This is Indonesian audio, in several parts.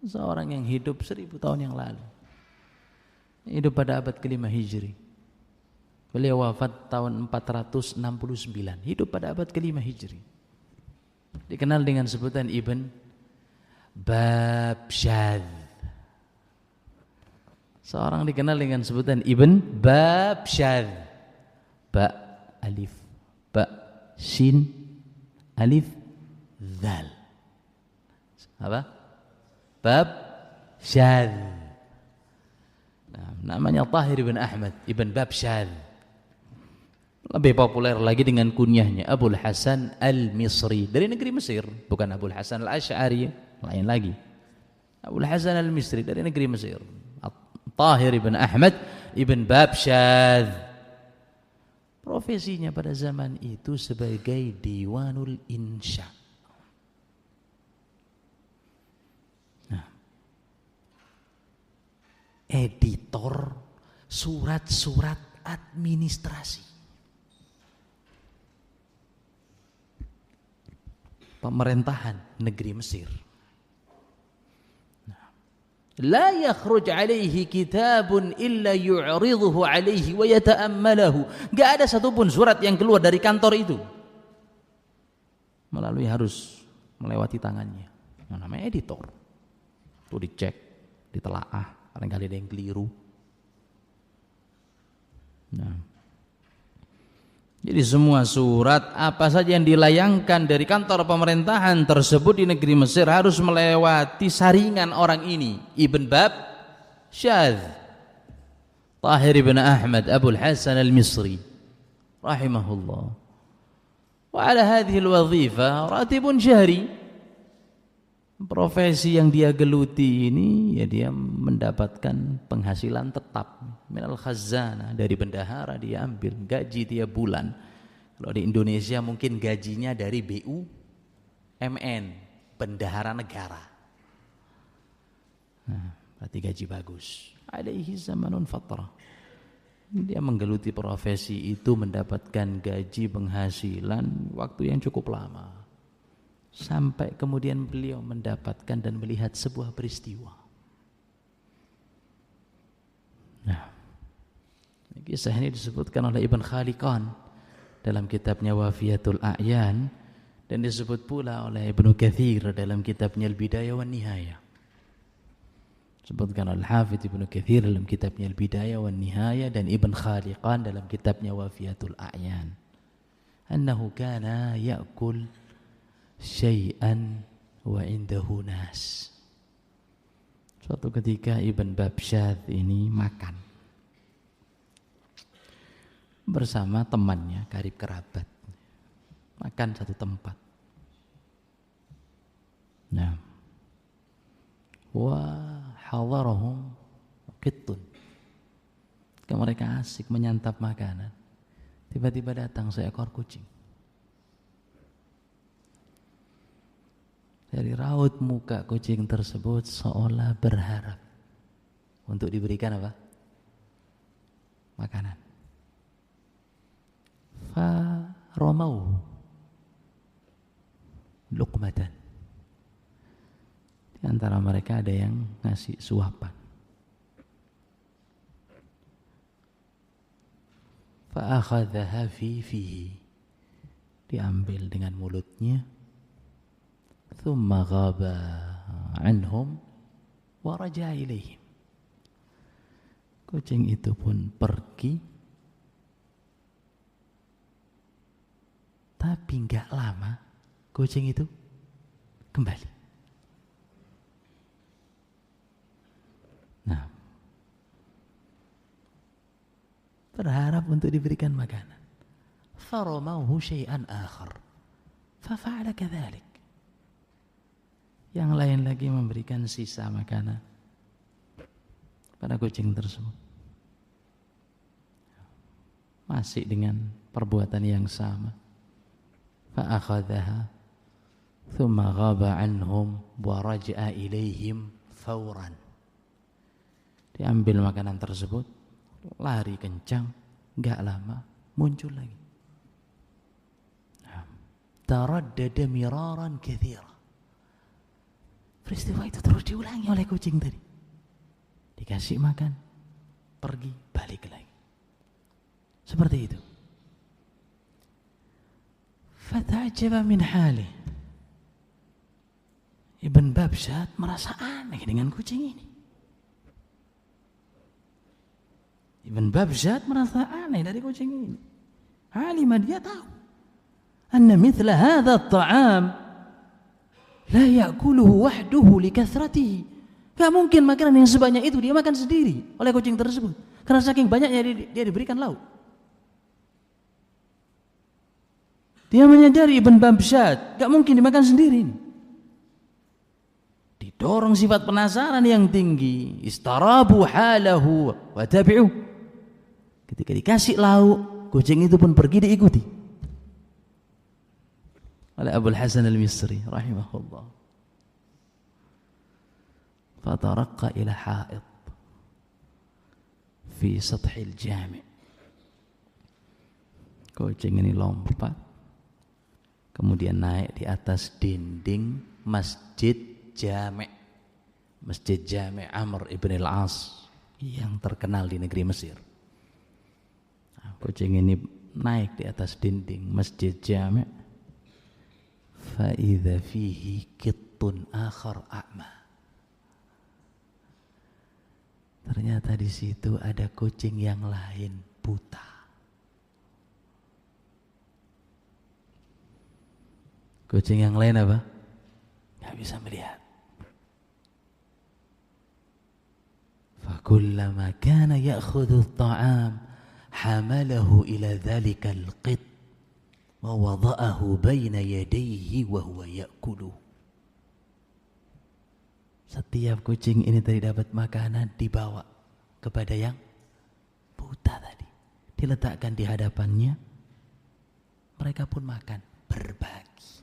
Seorang yang hidup 1000 tahun yang lalu, hidup pada abad ke-5 Hijri. Beliau wafat tahun 469, hidup pada abad ke-5 Hijri. Dikenal dengan sebutan Ibn Babshadh. Seorang dikenal dengan sebutan Ibn Babshadh. Ba alif, ba shin alif zal. Apa? Babshadh. Nah, namanya Tahir ibn Ahmad ibn Babshadh. Lebih populer lagi dengan kunyahnya Abul Hasan Al-Misri, dari negeri Mesir, bukan Abul Hasan Al-Asy'ari, lain lagi. Abul Hasan Al-Misri dari negeri Mesir. Tahir ibn Ahmad ibn Babshadh. Profesinya pada zaman itu sebagai Diwanul Insya. Editor surat-surat administrasi pemerintahan negeri Mesir. La yakhruj alaihi kitabun illa yu'riduhu alaihi wa yata'ammalahu. Enggak ada satupun surat yang keluar dari kantor itu melalui harus melewati tangannya. Yang namanya editor. Itu dicek, ditelaah. Barangkali ada yang keliru. Nah, jadi semua surat apa saja yang dilayangkan dari kantor pemerintahan tersebut di negeri Mesir harus melewati saringan orang ini, Ibn Babshadh, Tahir ibn Ahmad Abul Hasan Al-Misri rahimahullah. Wa ala hadhihi al-wadhifa ratibun syahri. Profesi yang dia geluti ini, ya dia mendapatkan penghasilan tetap minal khazanah, dari bendahara dia ambil gaji tiap bulan. Kalau di Indonesia mungkin gajinya dari BUMN, bendahara negara. Nah, berarti gaji bagus. Alaihi zamanun fatrah. Dia menggeluti profesi itu, mendapatkan gaji penghasilan waktu yang cukup lama. Sampai kemudian beliau mendapatkan dan melihat sebuah peristiwa. Nah, kisah ini disebutkan oleh Ibn Khaliqan dalam kitabnya Wafiyatul A'yan, dan disebut pula oleh Ibnu Katsir dalam kitabnya Al-Bidayah wan Nihayah. Disebutkan oleh Al-Hafidz Ibnu Katsir dalam kitabnya Al-Bidayah wan Nihayah, dan Ibn Khaliqan dalam kitabnya Wafiyatul A'yan. Annahu kana ya'kul syai'an wa indahu nas. Suatu ketika Ibn Babshadh ini makan bersama temannya, karib kerabat, makan satu tempat. Nah, wa hadarahum qittun. Ketika mereka asik menyantap makanan, tiba-tiba datang seekor kucing. Dari raut muka kucing tersebut seolah berharap untuk diberikan apa? Makanan. Fa ramau luqmatan. Di antara mereka ada yang ngasih suapan. Fa akhadhaha fi fihi. Diambil dengan mulutnya. Thumma ghaba anhum wa raja'a ilaihim. Kucing itu pun pergi, tapi enggak lama kucing itu kembali. Nah, berharap untuk diberikan makanan. Faramauhu syai'an akhar fafa'ala kadzalik. Yang lain lagi memberikan sisa makanan pada kucing tersebut. Masih dengan perbuatan yang sama. Fa'akhadhaha thumma ghaba anhum wa raja'a ilaihim fawran. Diambil makanan tersebut, lari kencang, enggak lama muncul lagi. Taraddada miraran katsira. Peristiwa itu terus diulangi oleh kucing tadi. Dikasih makan, pergi, balik lagi. Seperti itu. Fata'ajaba min halih. Ibn Babsyat merasa aneh dengan kucing ini. Ibn Babsyat merasa aneh dari kucing ini. Alimah, dia tahu anna mithla hadha at-ta'am la ya'kuluhu wahduhu likathratihi. Gak mungkin makanan yang sebanyak itu dia makan sendiri oleh kucing tersebut, karena saking banyaknya dia diberikan lauk. Dia menyadari Ibn Babsyat gak mungkin dimakan sendiri. Didorong sifat penasaran yang tinggi, istarabu halahu wa tabi'u. Ketika dikasih lauk, kucing itu pun pergi diikuti oleh Abul Hasan al-Misri rahimahullah. Fataraqqa ila ha'id fi sathil jami'. Kucing ini lompat kemudian naik di atas dinding masjid Jami'. Masjid Jami' Amr ibn al-As yang terkenal di negeri Mesir. Kucing ini naik di atas dinding masjid Jami'. Fa'idha fihi kittun akhar a'ma. Ternyata di situ ada kucing yang lain buta. Kucing yang lain apa? Gak bisa melihat. Fakullama kana ya'khudhu at-ta'am hamalahu ila dhalika al-qit wa wada'ahu baina yadayhi wa huwa ya'kuluh. Setiap kucing ini tadi dapat makanan dibawa kepada yang buta tadi, diletakkan di hadapannya, mereka pun makan, berbagi.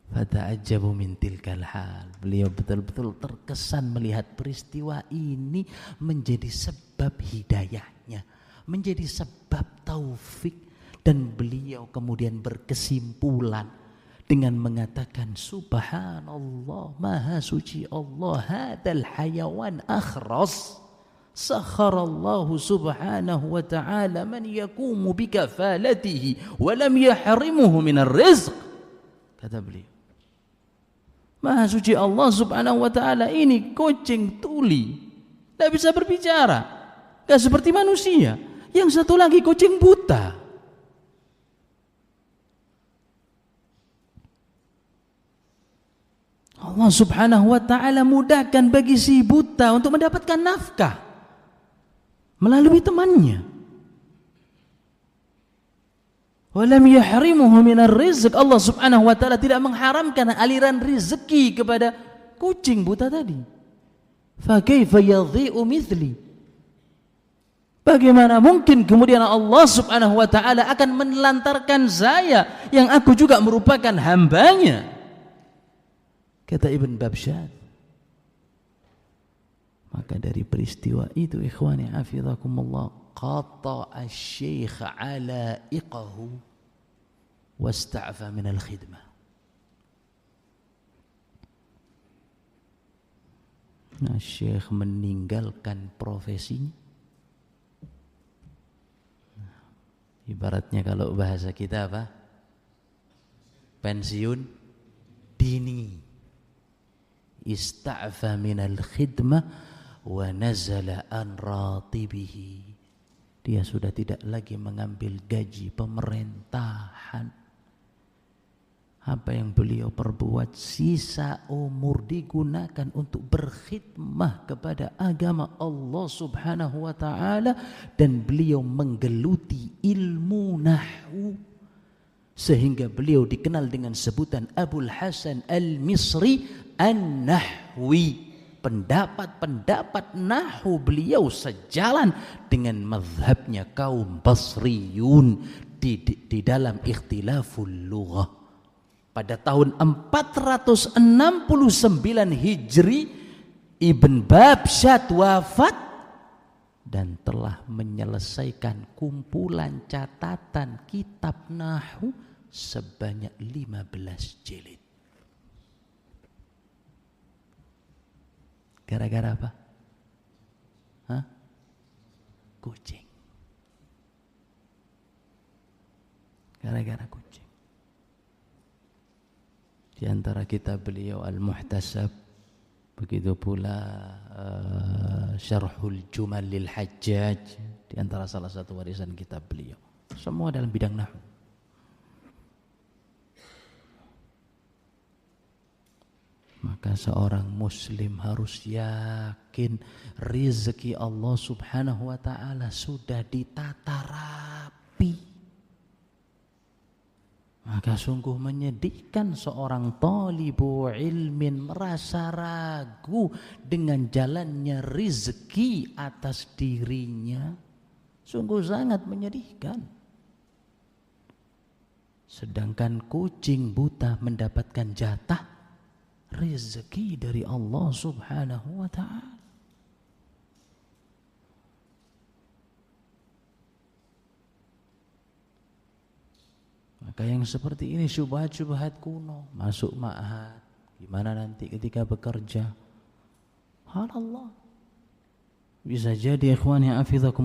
Fata'ajjabu min tilkal hal. Beliau betul-betul terkesan melihat peristiwa ini menjadi sebab hidayahnya, menjadi sebab taufik, dan beliau kemudian berkesimpulan dengan mengatakan subhanallah, maha suci Allah, hadal hayawan akhras sakharallahu subhanahu wa ta'ala man yakumu bikafalatihi wa lam yahrimuhu minar rizq. Kata beliau, maha suci Allah subhanahu wa ta'ala, ini kucing tuli, tidak bisa berbicara, tidak seperti manusia. Yang satu lagi kucing buta. Allah subhanahu wa ta'ala mudahkan bagi si buta untuk mendapatkan nafkah melalui temannya. Walam yahrimuhu minar rizq. Allah subhanahu wa ta'ala tidak mengharamkan aliran rizki kepada kucing buta tadi. Fa kaifa yadhi'u mithli. Bagaimana mungkin kemudian Allah subhanahu wa ta'ala akan menelantarkan saya yang aku juga merupakan hambanya. Kata Ibn Babsyat. Maka dari peristiwa itu, ikhwani hafizakumullah, qata'a asy-syaikh ala'iqahu wasta'fa min al-khidmah. Nah, syekh meninggalkan profesinya. Ibaratnya kalau bahasa kita apa? Pensiun dini. Ista'fa minal khidmah wa nazala an ratibihi. Dia sudah tidak lagi mengambil gaji pemerintahan. Apa yang beliau perbuat sisa umur digunakan untuk berkhidmah kepada agama Allah subhanahu wa ta'ala, dan beliau menggeluti ilmu nahwu sehingga beliau dikenal dengan sebutan Abul Hasan al-Misri An-Nahwi. Pendapat-pendapat nahwu beliau sejalan dengan mazhabnya kaum Basriyun di dalam ikhtilaful lughah. Pada tahun 469 Hijri, Ibn Babsyat wafat dan telah menyelesaikan kumpulan catatan kitab nahwu sebanyak 15 jilid. Gara-gara apa? Hah? Kucing. Gara-gara kucing. Di antara kitab beliau Al-Muhtasab, begitu pula Syarhul Jumal lil Hajjaj, di antara salah satu warisan kitab beliau. Semua dalam bidang nahwu. Maka seorang muslim harus yakin rezeki Allah Subhanahu wa taala sudah ditata rapi. Maka sungguh menyedihkan seorang thalibu ilmin merasa ragu dengan jalannya rezeki atas dirinya. Sungguh sangat menyedihkan. Sedangkan kucing buta mendapatkan jatah rezeki dari Allah Subhanahu wa ta'ala. Maka yang seperti ini syubhat-syubhat kuno, masuk ma'had, gimana nanti ketika bekerja? Subhanallah. Bisa jadi ikhwan yang hafizakum